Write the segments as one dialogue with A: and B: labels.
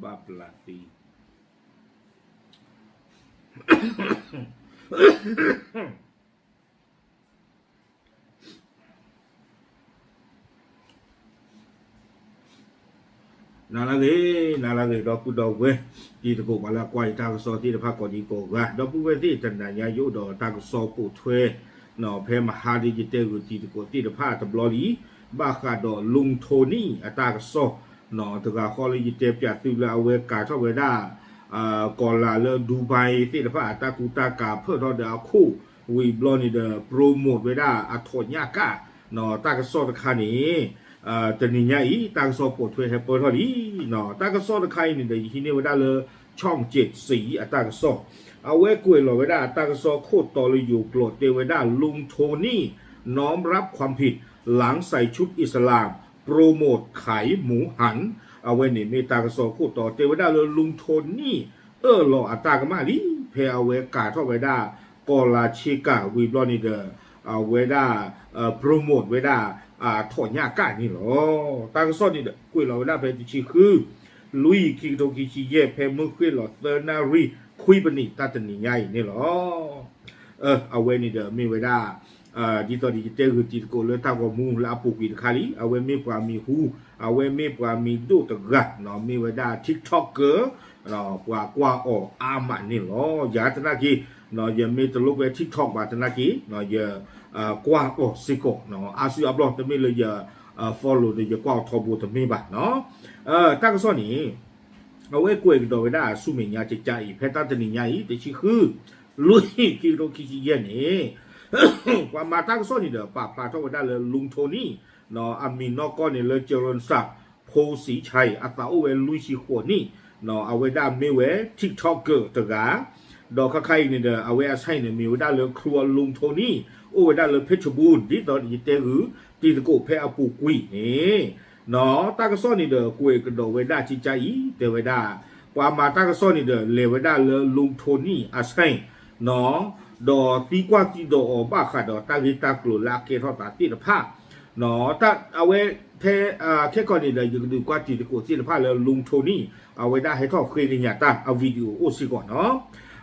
A: บาปลาตีนาลาเกดอกกุดอกเวที่ตะโกบาลากวายตากซอที่ตะพักกอดีโกกะดอกปุเวที่จันดาญาโยดอตากซอปุถเวนอเพมหาดิจิเตกุที่ตะโกที่ตะพาตะบลอลีบาคาดอลุงโทนี่อตากซอนอตะกาคอลิจิเตปยาตุลาเวกาชอเวดากอลาเลดูไบที่ตะพาตากูตากาเพื่อทอดาคู่วีบลอนี่เดโปรโมทเวดาอัทญากานอตากซอตะคานี้แต่นี่ไงตากซอปวดเทให้เปิดทอดีเนาะตากซอตะไคนี่เดี๋ยวที่นี่ว่าได้เลยช่อง7 สีตากซอเอาไว้กล้วยหล่อไว้ได้ตากซอโคตรต่อเลยอยู่โกรธเทวดาลุงโทนี่น้อมรับความผิดหลังใส่ชุดอิสลามโปรโมทขายหมูหันเอาไว้นี่มีตากซอโคตรต่อเทวดาเลยลุงโทนี่หล่อตากมาดิเพเอาไว้กาทอไว้ได้กอลาชิกาวีบลอนิเดอร์เอาไว้ได้โปรโมทไว้ได้ถอนยากานี่หรอตากซอนี่เด้อกุยเราได้ไปที่คือลุยคิโตกิชิเย่เพมึงคุยหรอเตอร์นารีคุยปนิตาตนี่ใหญ่นี่หรอเอาไว้นี่เด้อมีไว้ได้ดิตอดิจิเตอร์คือจิตโกเลตากอมูลาปุกิคาลีเอาไว้มีปรามีฮูเอาไว้มีปรามีดูตะกะเนาะมีไว้ได้ TikToker เนาะกว่าออกอามันนี่หรอยาตนากีเนาะยังมีตลุกไว้ TikTok บาตนากีเนาะเยกว่าออกสิโกเนาะอาซิอัพโหลดตะมีเลยfollow เดี๋ยวกว่าทอบูตะมีบาเนาะตากซอนี่เอาไว้กล้วยกันโดยได้สุเมียจิใจเพตาตนิยายแต่ชื่อคือลุยคิโตคิชิเย่นี่กว่ามาตากซอนี่เด้อปาทอได้เลยลุงโทนี่เนาะอามินอกก็นี่เลยเจริญศักดิ์โพสีชัยอัตตาโอเวลุยชิโคนี่เนาะเอาไว้ได้มีไว้ TikToker ตะกาดอกใครนี่เด้อเอาไว้ใช้เนี่ยมีไว้ได้เลยครัวลุงโทนี่โอ้ไว้ได้เลยเพชรบูรณ์ที่ตอนนี้เตหือที่ตะโกเพอปูกุยนี่เนาะตากซอนี่เด้อกวยกระโดไว้ได้จิใจเตไว้ได้กว่ามาตากซอนี่เด้อเลไว้ได้เลยลุงโทนี่อาใช้เนาะดอตีกว่าตีดอบ้าค่ะดอตาลิตากลุลาเกทอตาตีตะภาเนาะถ้าเอาไว้แค่ก่อนนี่เด้ออยู่ดูกว่าตีตะโกตีตะภาเลยลุงโทนี่เอาไว้ได้ให้ทอเคยนี่ตาเอาวิดีโอโอซิก่อนเนาะ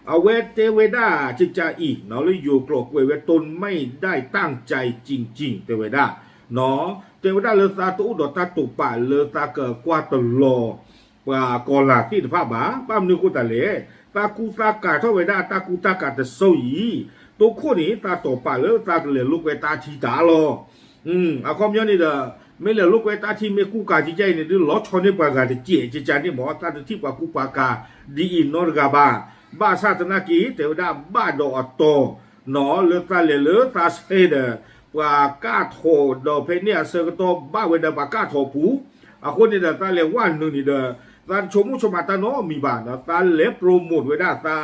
A: เอาเวเตเวดาจิจาอีเนาะเลยอยู่กรอกเวตนไม่ได้ตั้งใจจริงๆเตเวดาเนาะเตเวดาเลซาตุดอตาตุป่าเลตาเกกว่าตลอปากอลาที่ภาบาป้ามนึกุตะเลตากูตากาเทเวดาตากูตากาตะโซยีตัวคนนี้ตาต่อป่าเลตาเลลูกเวตาทีตาลอเอาความย้อนนี่เด้อไม่เลลูกเวตาที่เมกูกาจิใจนี่ดื้อล้อชอนนี่ปากาเจจิจานี่หมอตาที่ปากูปากาดีอินนอร์กาบาบ้าซาตนากีเทวดาบ้าดอโตหนอเลือตาเลตาเสเดว่ากาโถดอเพเนียเซกโตบ้าเวดาปากาโถปูคนนี้เดตาเลว่านึงนี่เดตาชมุชมาตาโนมีบ้านตาเลโปรโมทเวดาตา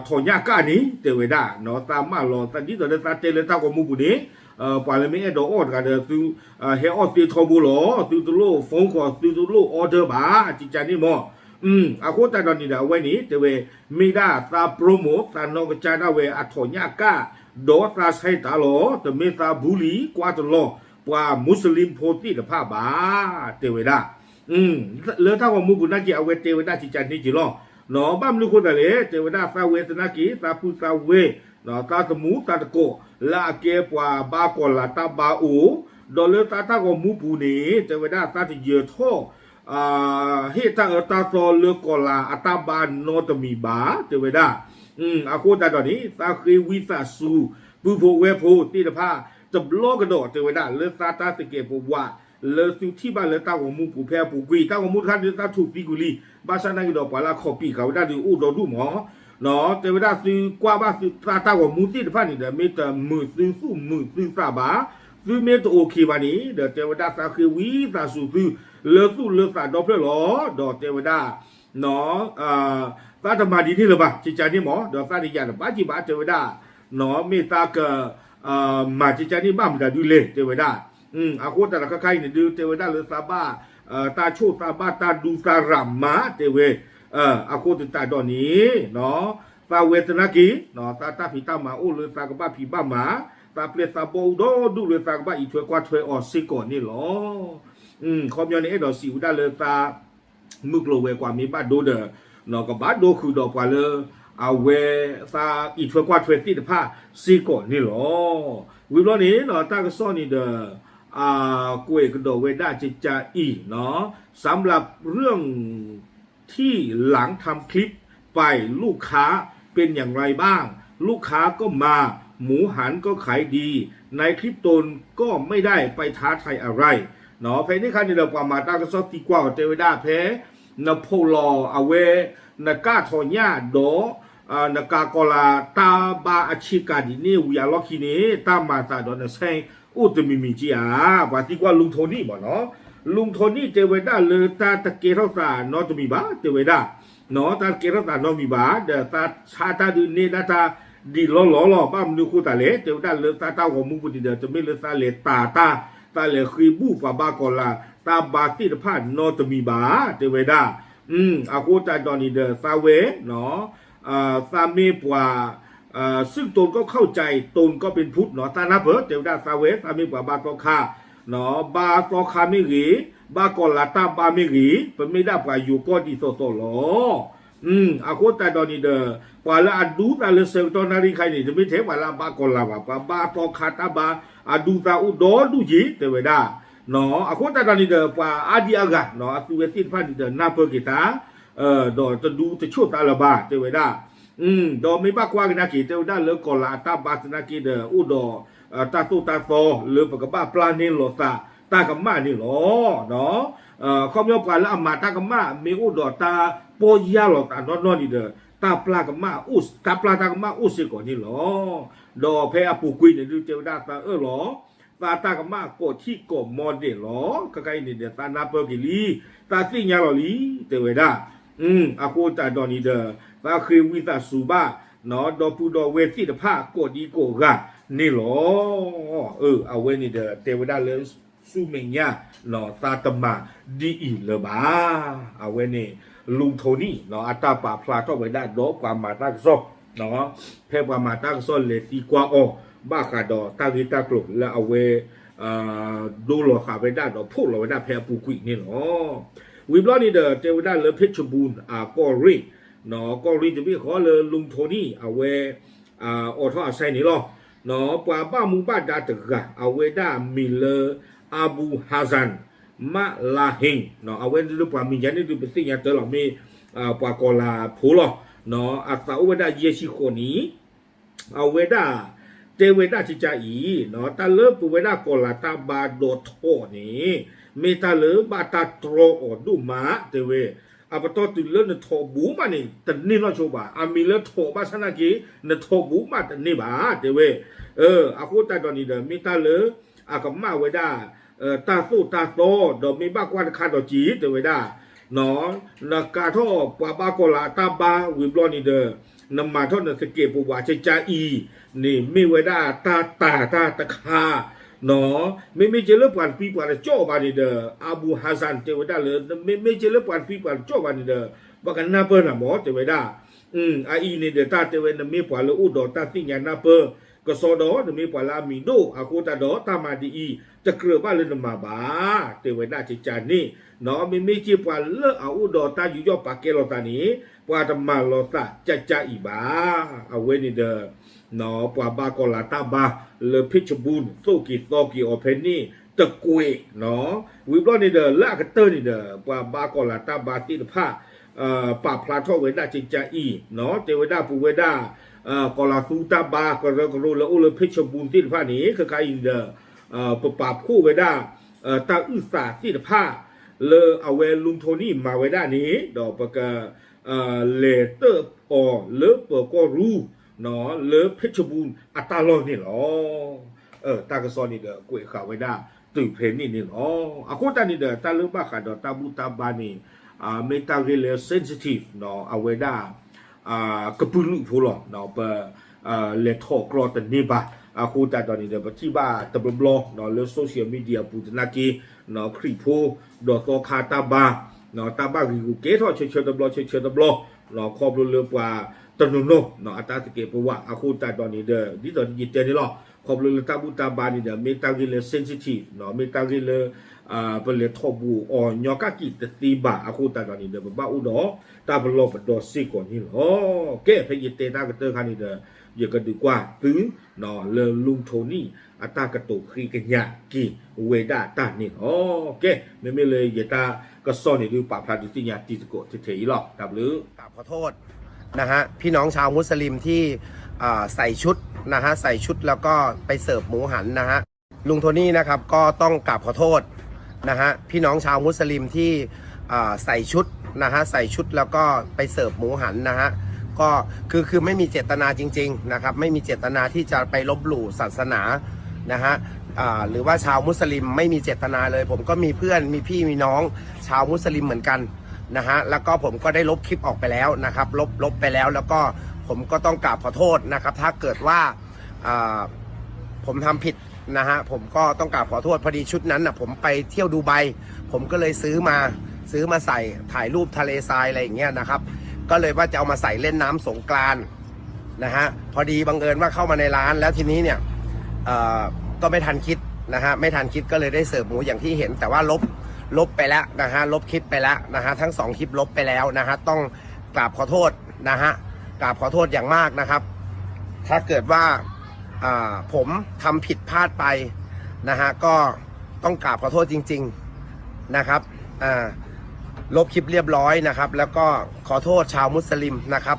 A: ถอนยากานี้เทวดาเนาะตามาลอตานี้ตาเตเลตากมูบุนี้ปาเลเมดออดกันเดตูเฮออติทอบูโลตูตุโลฟงคอตูตุโลออเดอร์บาจิจานี่มออาโคตาดอนนี่ดาไว้นี่เตเวมีดาตาโปรโมทตานอกจานาเวอัทญากาดอตาไซตาโลตเมตาบุลีกว่าตโลปว่ามุสลิมโพติตะภาบาเตเวดาเลอถ้าว่ามุบุนากิเอาเวเตเวดาจิจันนี่จิโลเนาะบ้ามลุคนตะเลเตเวดาตาเวตนากิตาพุตาเวเนาะตาตมูตาตะโกลาเกปว่าบากอลาตาบาอูดอเลตาตาก็มุปูนี่เตเวดาตาติเยโทเฮตาตาโซเลือกอลาอัตาบานโนตมีบาเตเวดาอาโคตาดอนนี้ตาเควิสาสูปูโพเวโพตีตะพาจะบล็อกกระโดดเตเวดาเลตาตาตะเกปว่าเลสุที่บ้านเลตาของมูปูแพรปูกุยตาของมูคันเลตาถูกปีกุลีบาชานังดอกปลาคอปีเขาได้ดูอูดอดูหมอเนาะเตเวดาซื้อกว่าบ้าซื้อตาของมูตีตะพานี่เดเมตมือซื้อสู้มือซื้อซาบาซื้อเมตโอเคบานี้เดเตเวดาตาเควิสาสูซื้อเลสุเลสาดอกเพลอดอกเทวดาเนาะตาธรรมดีนี่หรือเปล่าจิจานี่หมอดอกตาดิยาบ้าจิบาเทวดาเนาะเมตตาเกมาจิจานี่บ้ามดาดูเลเทวดาอาโคตาละก็ใครเนี่ยดูเทวดาเลสาบ้าตาโชตาบ้าตาดูตารัมมาเทเวอาโคตตาดอนนี้เนาะตาเวทนากีเนาะตาพิตามาโอเลสากบ้าผีบ้ามา ตาเปลี่ยนตาโบดอดูเลยตากบ้าอีถวยกว่าถวยออสิก่อนนี่หรอคอมยอนนี่ดอกสิวได้เลยตามึกโลเวกว่ามีบ้าโดเดเนาะก็บ้าโดคือดอกกว่าเลยเอาเวตาอีถวยกว่าถวยติดผ้าสิก่อนนี่หรอวิบล้อนี้เนาะตาก็ซ่อนนี่เดอกวยกระโดดเวด้าจิจาอีเนาะสำหรับเรื่องที่หลังทำคลิปไปลูกค้าเป็นอย่างไรบ้างลูกค้าก็มาหมูหันก็ขายดีในคลิปตนก็ไม่ได้ไปท้าทายอะไรเนาะเพนี่คันนี่เราประมาณตากระสอบตีกว่าเทวดาเพนโพลอเอาเวนกาทอญาโดนกากอลาตาบาอาชิกาดินี่วิยาล็อกคีนี่ตามมาตาดอนเซงอุตมิมิจีอาว่าตีกว่าลุงโทนี่บ่เนาะลุงโทนี่เทวดาเลยตาตะเกเราตาเนาะจะมีบ้าเทวดาเนาะตาเกเราตาเนาะมีบ้าเดตาชาตาดูนี่นะตาดีล้อบ้ามนูคูตาเลเทวดาเลยตาของมุกุติเดจะไม่เลยตาเลตาเลคือบูปะบากอลาตาบาติดพานโนตมีบาเทวดาอากูตาดอนีเดซาเวเนาะซามีปวาซึ่งตนก็เข้าใจตนก็เป็นพุทธเนาะตานาเพิเทวดาซาเวซามีปวาบาตอคาเนาะบาตอคาไม่หรีบากอลาตาบาไม่หรีเป็นไม่ได้ปวาอยู่ก็ดีโซหรออากูตาดอนีเดปวาละอดูตาเลเซลตอนาริใครนี่จะไม่เทปวาละบากอลาบาตอคาตาบาอดูตาอุดอดูจีเทวดาเนาะอากูตาดอนีเดปวาอาดีอากาเนาะสุเวติพันเดนาเปกิตาดอจะดูจะชั่วตาละบาเทวดาดอไม่บ้ากว่ากันนะกี่เทวดาเลือกอลาตาบาสนากีเดอุดอตาตุตาโตเลือกปกบ้าปลาเนลตากำมานี่หรอเนาะข้อมยอปลาละอามาตากำมามีอุดอตาโปยาหรอตานอนนี่เดตาปลากำมาอุสตาปลาตากำมาอุสก่อนนี่หรอดอเพอปูกุยเนี่ยดูเทวดาตาหรอตากำมาโกที่โกมอดเดหรอก็ใครนี่เดตานาเปกิลีตาสิญาหรอลีเทวดาอากูตาดอนีเดตาคือวิตาสูบาเนาะดอปูดอเวสิตผ้าโกดีโกกะนี่หรอเอาเวนี่เดเทวดาเลสุเมญญาเนาะตาตมาดีอีเลบาเอาเวนี่ลุงโทนี่เนาะอัตาปาพลาทอเวดาดอกว่ามาตากซอเนาะเพบว่ามาตากซอเลตีกว่าบ้าคาดอตากิตากลุแล้วเอาเวดูหลอขาเวดาดอพูดหลอเวดาเพปูกุยนี่เนาะวิบล้อนี่เดเทวดาเลเพชรบูรณ์ก็รีเนาะก็รีจะพี่ขอเลยลุงโทนี่เอาเวออทออาศัยนี่หรอเนาะปว่าบ้ามุบ้าดาตะกะเอาเวดามิเลอาบูฮาซันมาลาเฮงเนาะเอาเวดูปว่ามียันนี่ดูเป็นสิ่งอย่างเตอร์หรอมีปว่ากอลาผูหรอเนาะอัตตาเวดาเยชิโคนี้เอาเวดาเทวดาจิจาอีเนาะตาเลิปเวดากอลาตาบาโดโทนี่เมตาเลบาตาโตรอดูมาเทเวอาปตอตุเลนโทบูมานี่ตนี่เนาะโชบาอามีเลโทบาสนากีนโทบูมาตนี่บาเทเวอากูตาดอนีเดเมตาเลอากมาเวดาตาสู้ตาโตดอมีบ้ากว่าคาดอจีเทเวดาเนาะนากาทอปะบากอลาตาบาวิบลอนีเดนำมาทอนะสเกปวาเจจาอีนี่มีเวดาตาตะคาเนาะไม่เจริญปานปีปานจ่อบานีเดอาบูฮัสซันเทวดาเลยไม่เจริญปานปีปานจ่อบานีเดบักนาเปอร์น่ะหมอเทวดาอีนี่เดตาเทวดามีปานอุดอตาติญานาเปอร์ก็สอดอมีปานลามิโดอาโคตาดอตามาดีอีจะเกลือบ้านเลยนมาบาเทวดาจิจานี่เนาะไม่จีปานเลออาอุดอตาอยู่ยอปากเกลอตานี้ปาตมาลอตาจะอีบาเอาเวนี่เดเนาะปว่าบากอลาตาบาเลเพชรบูรณ์โซกิตอกิออเพนนี่ตะกุยเนาะวิบลอนี่เดละกะเตอร์นี่เดปว่าบากอลาตาบาติผ้าปาพลาทอเวดาจิจาอีเนาะเทวดาปูเวดากอลาซูตาบากอลากรูละอุลเพชรบูรณ์ติผ้านี้คือใครอินเดปปาคู่เวดาตาอึสาติผ้าเลเอาเวลุงโทนี่มาเวดานี้ดอกปะกะเลเตอร์อเลเปก็รู้เนาะเลเพชรบูรณ์อัตตาลอนี่หรอตากระซอนี่เดกวยข่าวไว้ได้ตื่นเพลนี่หรออากูตานี่เดตาเลบ้าขาดตาบูตาบานี่เมตาเรเลเซนซิทีฟเนาะเอาไว้ได้กระปุลุพูหรอเนาะเปเลทอกรอตันนี่บาอากูตาตอนนี้เดที่บ้าตะบลอเนาะเลโซเชียลมีเดียปูตนากีเนาะคริโพดอตอคาตาบาเนาะตาบาริกูเกทอเชตะบลอเนาะคอบเรือปว่า ตโนโนเนาะอัตตาสเกปวะอะคูตาตอนนี้เด้อดิตอนยิเตนี่หรอขอบเลยตาบุตาบานี่เด้อเมตากิเลเซนซิทีฟเนาะเมตากิเลเป็นเลทอบูอ๋อยอกากิตตีบะอะคูตาตอนนี้เด้อบ่อุดอตาบลอบดอซิก่อนนี่หรอเกเพยิเตตากะเตอคันนี่เด้ออย่าก็ดีกว่าตึงเนาะเลลุงโทนี่อัตตากะตุครีกะญะกีเวดาตานี่โอเคไม่เลยยตาก็ซ่อนนี่ดูปะพาดิติญาติสโกเทๆหรอกครับหรือกราบขอโทษนะฮะพี่น้องชาวมุสลิมที่ใส่ชุดนะฮะใส่ชุดแล้วก็ไปเสิร์ฟหมูหันนะฮะลุงโทนี่นะครับก็ต้องกราบขอโทษนะฮะพี่น้องชาวมุสลิมที่ใส่ชุดนะฮะใส่ชุดแล้วก็ไปเสิร์ฟหมูหันนะฮะก็คือไม่มีเจตนาจริงๆนะครับไม่มีเจตนาที่จะไปลบหลู่ศาสนานะฮะหรือว่าชาวมุสลิมไม่มีเจตนาเลยผมก็มีเพื่อนมีพี่มีน้องชาวมุสลิมเหมือนกันนะฮะแล้วก็ผมก็ได้ลบคลิปออกไปแล้วนะครับลบไปแล้วแล้วก็ผมก็ต้องกราบขอโทษนะครับถ้าเกิดว่าผมทำผิดนะฮะผมก็ต้องกราบขอโทษพอดีชุดนั้นนะผมไปเที่ยวดูไบผมก็เลยซื้อมาใส่ถ่ายรูปทะเลทรายอะไรอย่างเงี้ยนะครับก็เลยว่าจะเอามาใส่เล่นน้ำสงกรานต์นะฮะพอดีบังเอิญว่าเข้ามาในร้านแล้วทีนี้เนี่ยก็ไม่ทันคิดนะฮะไม่ทันคิดก็เลยได้เสิร์ฟหมูอย่างที่เห็นแต่ว่าลบไปแล้วนะฮะลบคลิปไปแล้วนะฮะทั้ง2คลิปลบไปแล้วนะฮะต้องกราบขอโทษนะฮะกราบขอโทษอย่างมากนะครับถ้าเกิดว่าผมทำผิดพลาดไปนะฮะก็ต้องกราบขอโทษจริงๆนะครับลบคลิปเรียบร้อยนะครับแล้วก็ขอโทษชาวมุสลิมนะครับ